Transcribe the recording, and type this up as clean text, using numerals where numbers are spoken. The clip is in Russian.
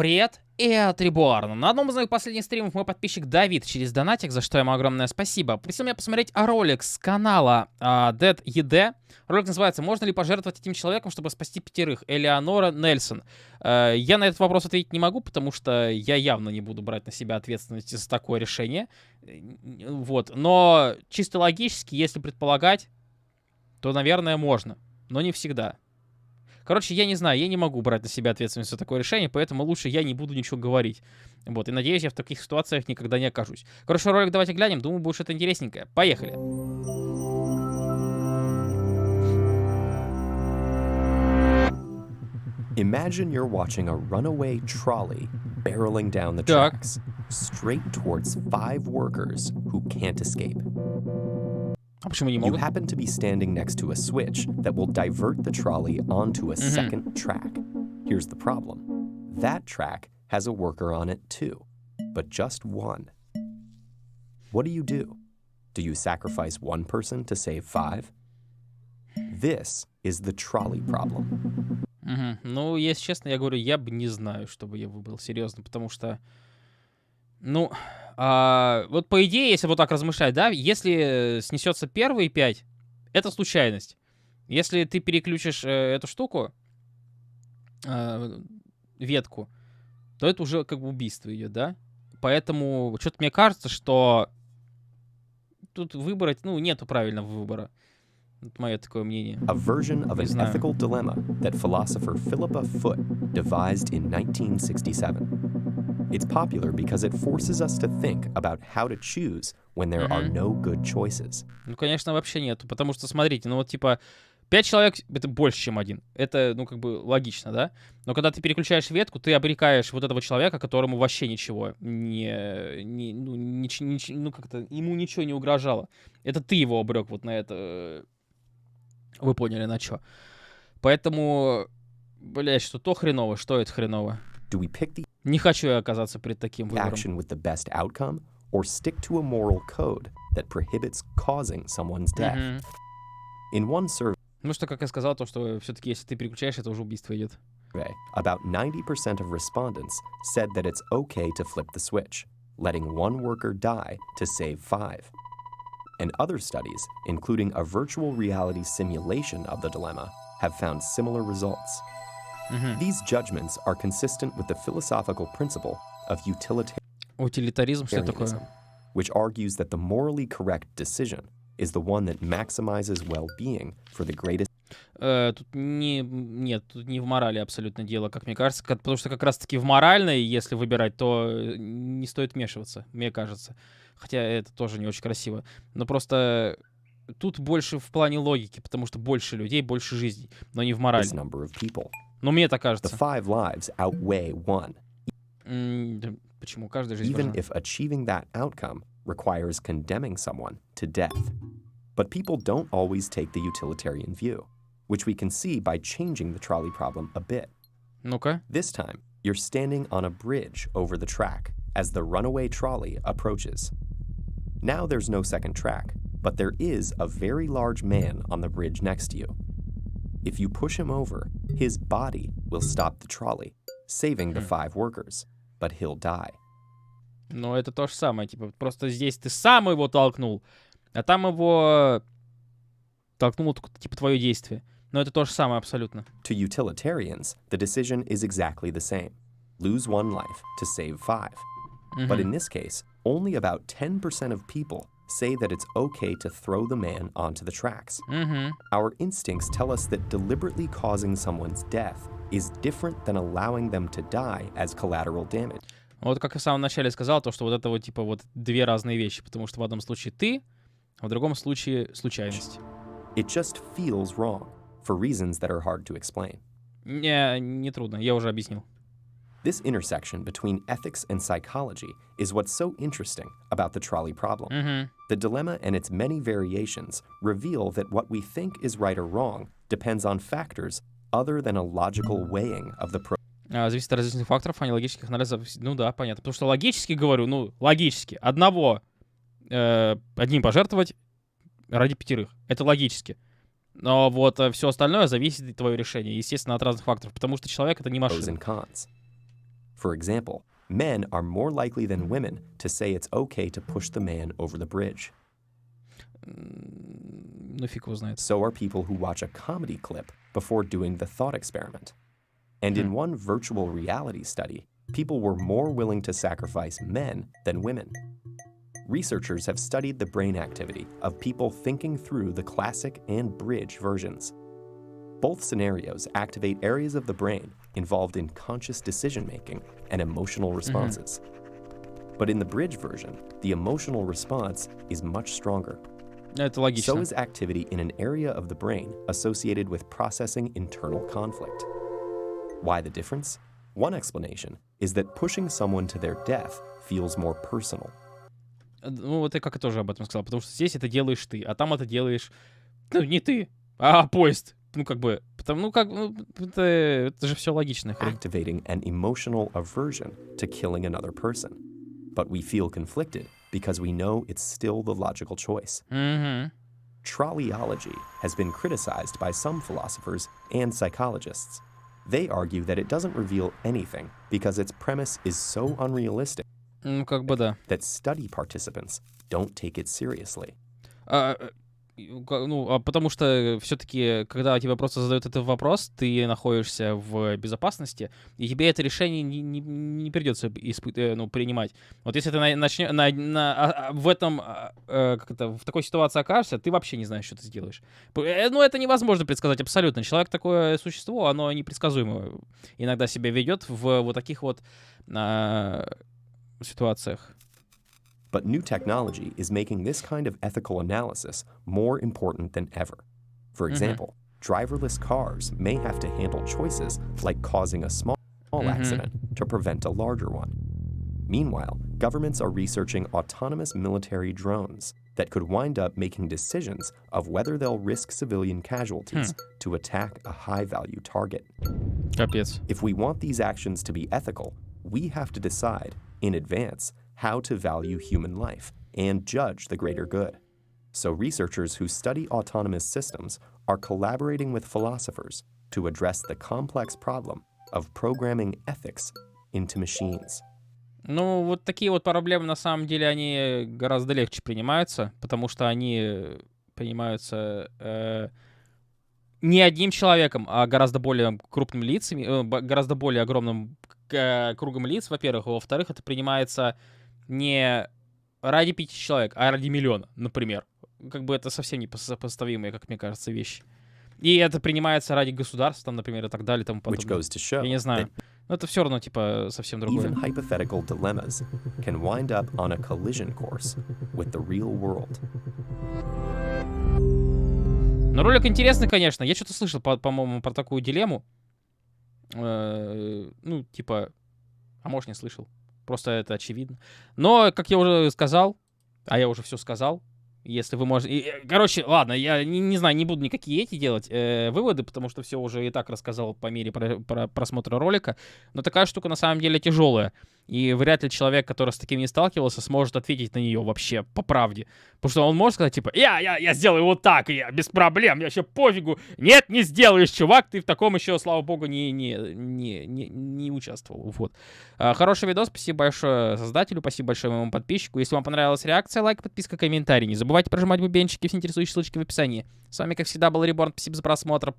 Привет, это Reborn'a. На одном из моих последних стримов мой подписчик Давид через донатик, за что ему огромное спасибо, попросил меня посмотреть ролик с канала Dead ED. Ролик называется «Можно ли пожертвовать одним человеком, чтобы спасти пятерых?» Элеонора Нельсен. Я на этот вопрос ответить не могу, потому что я явно не буду брать на себя ответственность за такое решение. Вот. Но чисто логически, если предполагать, то, наверное, можно. Но не всегда. Короче, я не знаю, я не могу брать на себя ответственность за такое решение, поэтому лучше я не буду ничего говорить. Вот, и надеюсь, я в таких ситуациях никогда не окажусь. Короче, ролик давайте глянем, думаю, будет что-то интересненькое. Поехали. Imagine you're watching a runaway trolley barreling down the tracks, straight towards 5 workers who can't escape. А почему не You могут? happen to be standing next to a switch that will divert the trolley onto a second track. Here's the problem. That track has a worker on it too, but just one. What do? Do you sacrifice one person to save 5? This is the trolley problem. Ну, если честно, я говорю, я бы не знаю, что бы я выбрал, серьезно, потому что, ну, вот по идее, если вот так размышлять, да, если снесется первые 5, это случайность. Если ты переключишь эту штуку, ветку, то это уже как бы убийство идет, да? Поэтому что-то мне кажется, что тут выбрать, ну, нету правильного выбора. Это мое такое мнение. A version of an ethical dilemma that philosopher Philippa Foot devised in 1967. It's popular because it forces us to think about how to choose when there are no good choices. Ну, конечно, вообще нету, потому что, смотрите, ну вот типа 5 человек — это больше, чем один. Это, ну, как бы логично, да? Но когда ты переключаешь ветку, ты обрекаешь вот этого человека, которому вообще ничего ну, как-то ему ничего не угрожало. Это ты его обрек вот на это. Вы поняли, на что. Поэтому, блядь, что то хреново, что это хреново. Do we pick the Не хочу я оказаться перед таким выбором. action with the best outcome or stick to a moral code that prohibits causing someone's death? In one survey, Ну что, как я сказал, то, что все-таки, если ты переключаешь, это уже убийство идет. about 90% of respondents said that it's okay to flip the switch, letting one worker die to save 5. And other studies, including a virtual reality simulation of the dilemma, have found similar results. These judgments are consistent with the philosophical principle of Утилитаризм, что такое? utilitarianism, which argues that the morally correct decision is the one that maximizes well-being for the greatest. Тут нет, тут не в морали абсолютно дело, как мне кажется, потому что как раз-таки в моральной, если выбирать, то не стоит вмешиваться, мне кажется. Хотя это тоже не очень красиво. Но просто тут больше в плане логики, потому что больше людей, больше жизней, но не в морали. Number of people. Но мне так The кажется. 5 lives outweigh one, Да почему? Каждая жизнь even важна. if achieving that outcome requires condemning someone to death. But people don't always take the utilitarian view, which we can see by changing the trolley problem a bit. Ну-ка. This time, you're standing on a bridge over the track as the runaway trolley approaches. Now there's no second track, but there is a very large man on the bridge next to you. If you push him over, his body will stop the trolley, saving the 5 workers, but he'll die. Но это то же самое, типа, просто здесь ты сам его толкнул, а там его толкнуло только, типа, твое действие. Но это то же самое абсолютно. To utilitarians, the decision is exactly the same. Lose one life to save 5. But in this case, only about 10% of people say that it's okay to throw the man onto the tracks. Our instincts tell us that deliberately causing someone's death is different than allowing them to die as collateral damage. Вот как я в самом начале сказал, то, что вот это вот, типа, вот две разные вещи, потому что в одном случае ты, а в другом случае случайность. It just feels wrong for reasons that are hard to explain. Не трудно, я уже объяснил. This intersection between ethics and psychology is what's so interesting about the trolley problem. The dilemma and its many variations reveal that what we think is right or wrong depends on factors other than a logical weighing of the Зависит от различных факторов, а не логических анализов. Ну да, понятно. Потому что логически говорю, ну, логически. Одним пожертвовать ради 5. Это логически. Но вот все остальное зависит от твоего решения. Естественно, от разных факторов. Потому что человек — это не машина. For example, men are more likely than women to say it's okay to push the man over the bridge. Ну, фиг его знает. So are people who watch a comedy clip before doing the thought experiment. And in one virtual reality study, people were more willing to sacrifice men than women. Researchers have studied the brain activity of people thinking through the classic and bridge versions. Both scenarios activate areas of the brain involved in conscious decision-making and emotional responses. But in the bridge version, the emotional response is much stronger. Это логично. So is activity in an area of the brain associated with processing internal conflict. Why the difference? One explanation is that pushing someone to their death feels more personal. Ну, вот я как и тоже об этом сказал, потому что здесь это делаешь ты, а там это делаешь, ну, не ты, а поезд. Ну, как бы, это же все логично. Activating an emotional aversion to killing another person. But we feel conflicted because we know it's still the logical choice. Trolleyology has been criticized by some philosophers and psychologists. They argue that it doesn't reveal anything because its premise is so unrealistic Ну, как бы да. that study participants don't take it seriously. Потому что все-таки, когда тебе просто задают этот вопрос, ты находишься в безопасности, и тебе это решение не придется принимать. Вот если ты в такой ситуации окажешься, ты вообще не знаешь, что ты сделаешь. Ну, это невозможно предсказать абсолютно. Человек такое существо, оно непредсказуемо иногда себя ведет в вот таких вот ситуациях. But new technology is making this kind of ethical analysis more important than ever. For example, driverless cars may have to handle choices like causing a small accident to prevent a larger one. Meanwhile, governments are researching autonomous military drones that could wind up making decisions of whether they'll risk civilian casualties to attack a high-value target. Капец. If we want these actions to be ethical, we have to decide, in advance, how to value human life and judge the greater good. So researchers who study autonomous systems are collaborating with philosophers to address the complex problem of programming ethics into machines. Ну, вот такие вот проблемы, на самом деле, они гораздо легче принимаются, потому что они принимаются не одним человеком, а гораздо более крупными лицами, гораздо более огромным кругом лиц, во-первых. А во-вторых, это принимается не ради 5 человек, а ради миллиона, например. Как бы это совсем не сопоставимые, как мне кажется, вещи. И это принимается ради государства, там, например, и так далее, и тому подобное. Я не знаю. Но это все равно, типа, совсем другое. Even hypothetical dilemmas can wind up on a collision course with the real world. Но ролик интересный, конечно. Я что-то слышал, по-моему, про такую дилемму. Ну, типа... А может, не слышал. Просто это очевидно. Но, как я уже сказал, а я уже все сказал, если вы можете... Короче, ладно, я не знаю, не буду никакие эти делать выводы, потому что все уже и так рассказал по мере просмотра ролика. Но такая штука на самом деле тяжелая. И вряд ли человек, который с таким не сталкивался, сможет ответить на нее вообще по правде. Потому что он может сказать, типа, я сделаю вот так, и я без проблем, я вообще пофигу. Нет, не сделаешь, чувак, ты в таком еще, слава богу, не участвовал. Вот. Хороший видос, спасибо большое создателю, спасибо большое моему подписчику. Если вам понравилась реакция, лайк, подписка, комментарий. Не забывайте прожимать бубенчики, все интересующие ссылочки в описании. С вами, как всегда, был Reborn, спасибо за просмотр.